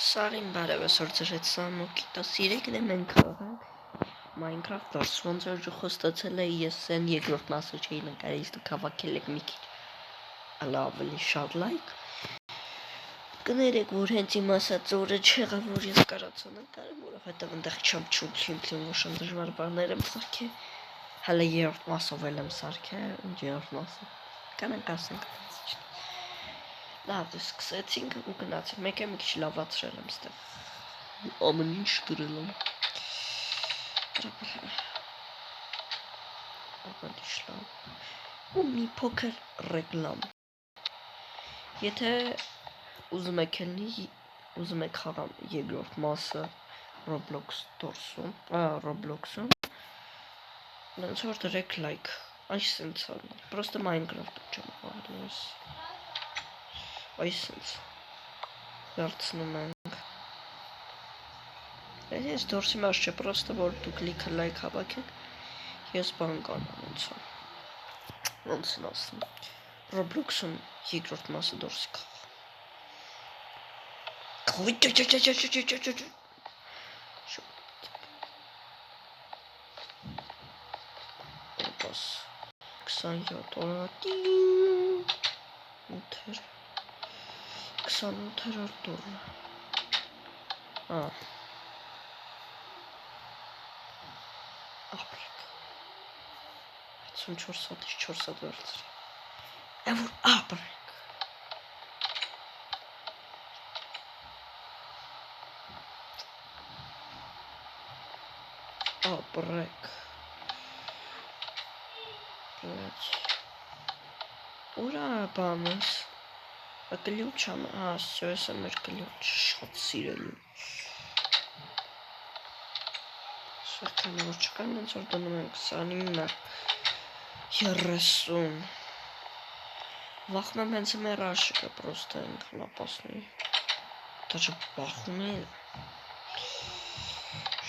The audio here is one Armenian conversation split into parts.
Սարին բարևս օրցրեց սամոկիտա սիրեքն է մենք քաղանք Minecraft դուրս ոնց որ խոստացել է ես են երկրորդ մասը չէի նկարել դու հավաքել եք մի քիչ ավելի շատ լայք կներեք որ հենց իմ ասած օրը չեղավ որ ես կարացա նկարեմ որովհետև այնտեղ չեմ ոշան դժվար բաներ եմ սարքել հələ երրորդ մասով եմ սարքել ինչ երրորդ մասը կանանք ասենք լավ դες սկսեցինք ու գնացինք մեկը մի քիչ լավացրել եմ ստեղ ամեն ինչ դրել եմ ու մի փոքր ռեկլամ եթե ուզում եք լինի ուզում եք խաղամ երկրորդ մասը Roblox դուրսում Roblox-ում ոնց որ դրեք լայք այսինքն просто Minecraft չեմ խաղալիս այսինքն վերցնում ենք ես դուրսի մաս չէ просто որ դուք լիքը լայք հավաքեք ես բան կանեմ ոնց են ասում Roblox-ում երկրորդ մասը դուրս կա 27 օրը 28-րդ օրը ապրեք 54 հատից 4 հատ վերցրի որ ապրեք ապրեք ուրա բանս Ключ все, я сам ключ շատ սիրելի Շարքան ոչկան ոնց որ դնում ենք 29 30 Վախնում հենց մեր աշիկը просто ենք լապասնի Даже բախում է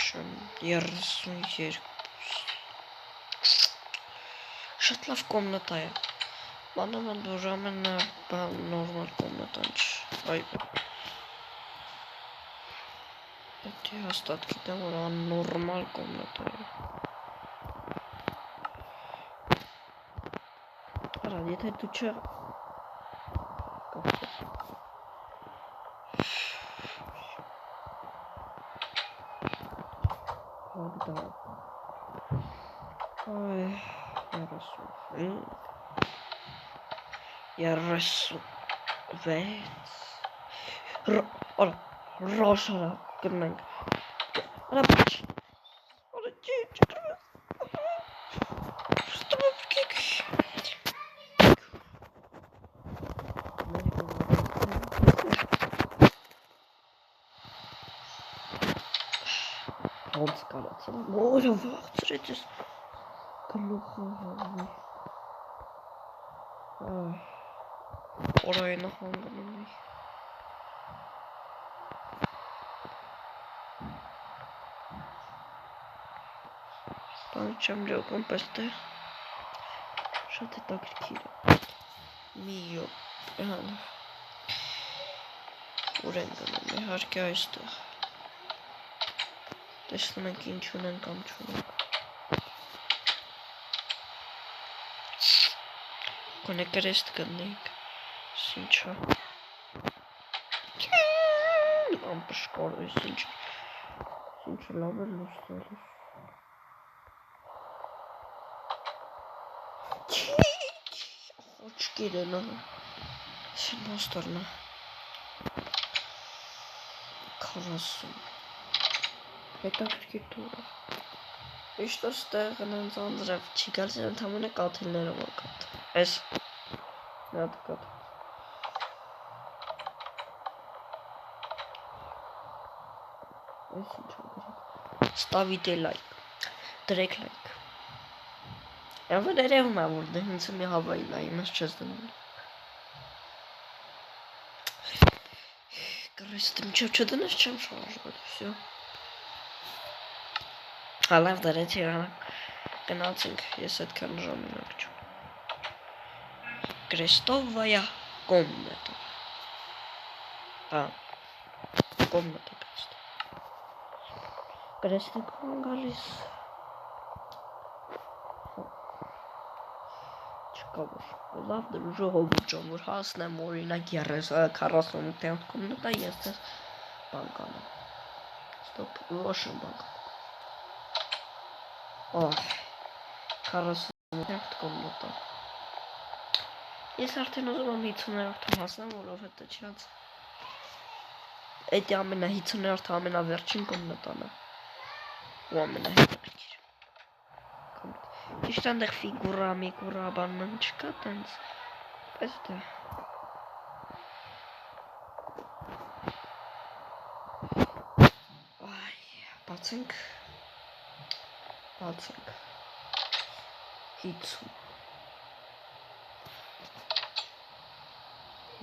Շան 32 Շատ լավ կոմնատա է Մանավանդ որ նորմալ կոմնատան այ պետք է հաստատ գիտեմ որ աննորմալ կոմնատա է Արա եթե դու չէ Ռոշարա կնենք Արա բիչ Արա Ոնց կարացել Որը վաղցրեց ես գլուխը հավնի Օրայնը հանգնում էի Բան չեմ լյոգում պեստե Շատ հետաքրքիր է Մի Ուր են գնում իհարկե այստեղ Տեսնում ենք ինչ ունեն կամ չունենք Կոնե կրեստ գնենք Սինչա Ամպշկոր է Սինչը լավ է լուստել Очки на сильно сторону. Красу. Это архитектура. И что стороны Зондров чикался там на кательную локат. Эс. Надо кат. Ставите лайк. Трек лайк. Я выдаряю маму, да не сами Гавайи, да, и нас честно. Короче, там что-то нас чем шаржит, все. А лав дарите рано. Каналцинг, если это канжон накчу. Крестовая комната. Комната просто. Крестник галис. Չկավոր։ Լավ ժողովուրդ ջան, որ հասնեմ օրինակ 48 կոմնատա ես դες բան կանեմ։ Ստոպ, ոչ բան կանեմ։ 48 կոմնատա։ Ես արդեն ուզում եմ 50-րդում հասնեմ, որովհետեւ չած այդ ամենա 50-րդը ամենավերջին կոմնատան է։ Ու ամենահետաքրքիր։ Ճիշտ այնտեղ ֆիգուրա բանն չկա տենց, բայց դա Այ, բացենք 50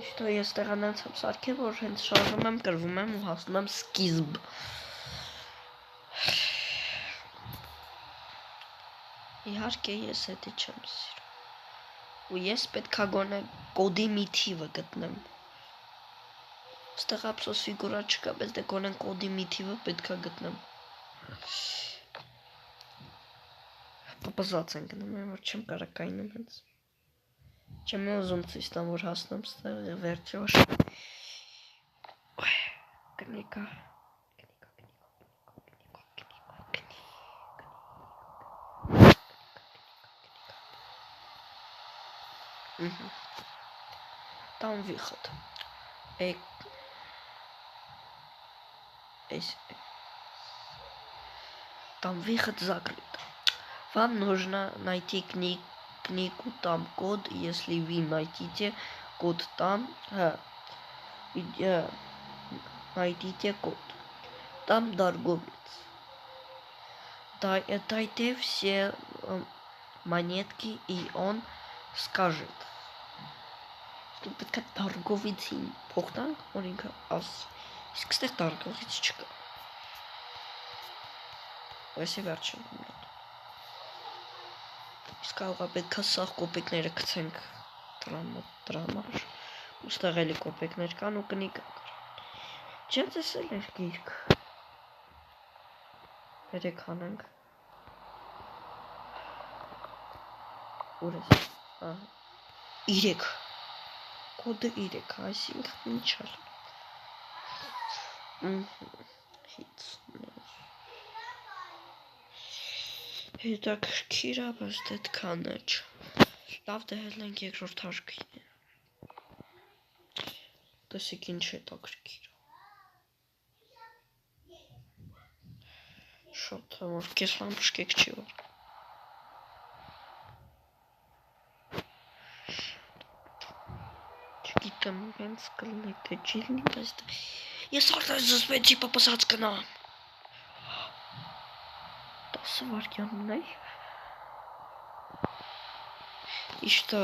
Իշտո ես տեղանանց եմ սարքել, որ հենց շարժում եմ, կրվում եմ ու հասնում եմ սկիզբ Իհարկե ես հետի չեմ սիրում ու ես պետքա գոնե կոդի մի թիվը գտնեմ Ստեղ ափսոս ֆիգուրա չկա, բայց դե գոնե կոդի մի թիվը պետքա գտնեմ Պապազած են գնում եմ, որ չեմ կարա կայնում հենց Չեմ ուզում ցույց տամ, որ հասնեմ ստեղ վերջը Կնիկա Там выход. Там выход закрыт. Вам нужно найти книгу, там код. Если вы найдите код там, найдите код. Там торговец. Дайте все монетки, и он скажет. Что պետք է торговицին փոխտանք, որ ինքը աս իսկ ստեղ торговից չկա։ Այսի վերջին կոմնատ։ Իսկ կարող է պետքա սաղ կոպեկները գցենք դրամար։ Ու ստեղ էլի կոպեկներ կան ու կնիկա։ Չեմ տեսել էր գիրք։ Բերեք հանենք։ Ուր ես։ Ահա։ 3 Կոդը 3, այսինքն ինչ էր։ Հետաքրքիր է, բայց դետքան է չէ։ Լավ դեհել ենք երկրորդ հարկին է։ Տեսեք ինչ հետաքրքիր է։ Շատ որ կես լամպշկեք չի որ։ Չգիտեմ հենց կլնի թե չի լինի, բայց ես արդեն զսպեցի պապասած կնամ։ 10 վարկյանն է։ Իշտո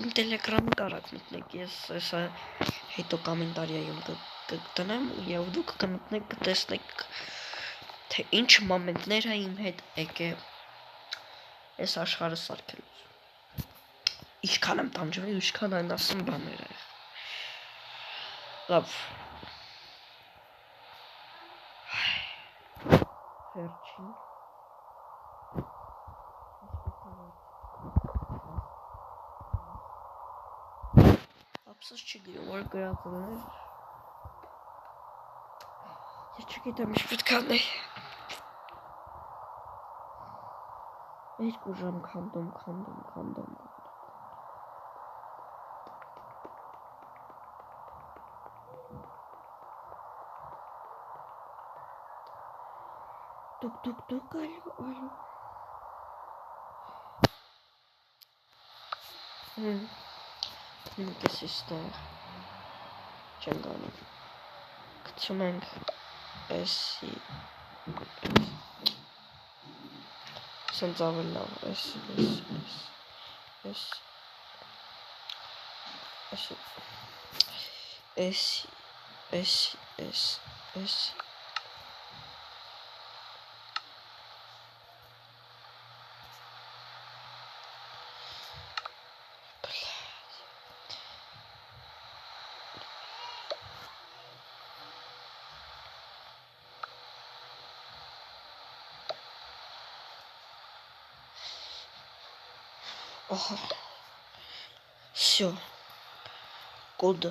իմ տելեգրամը կարակ մտնեք, ես հեսա հետո կոմենտարիայում կտնեմ և դուք կմտնեք կտեսնեք թե ինչ մոմենտներ է իմ հետ եկե ես աշխարհը սարքելուց։ Ինչքան եմ տանջվել, ինչքան այն ասում բաներ է։ Լավ։ Վերջին։ Ափսոս չի գրում, որ գրածել էր։ Ես չգիտեմ ինչ պետք է անել։ 2 ժամ քանդում։ Դուկ, այո։ Նույնպես իստեղ չեմ գանում։ Գցում ենք էսի Սենց ավել լավ, էսի Ահա։ Всё։ Կոդը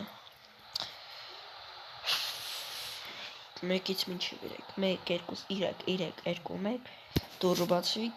1-ից մինչև 3 1 2 3 3 2 1 դուրը բացվի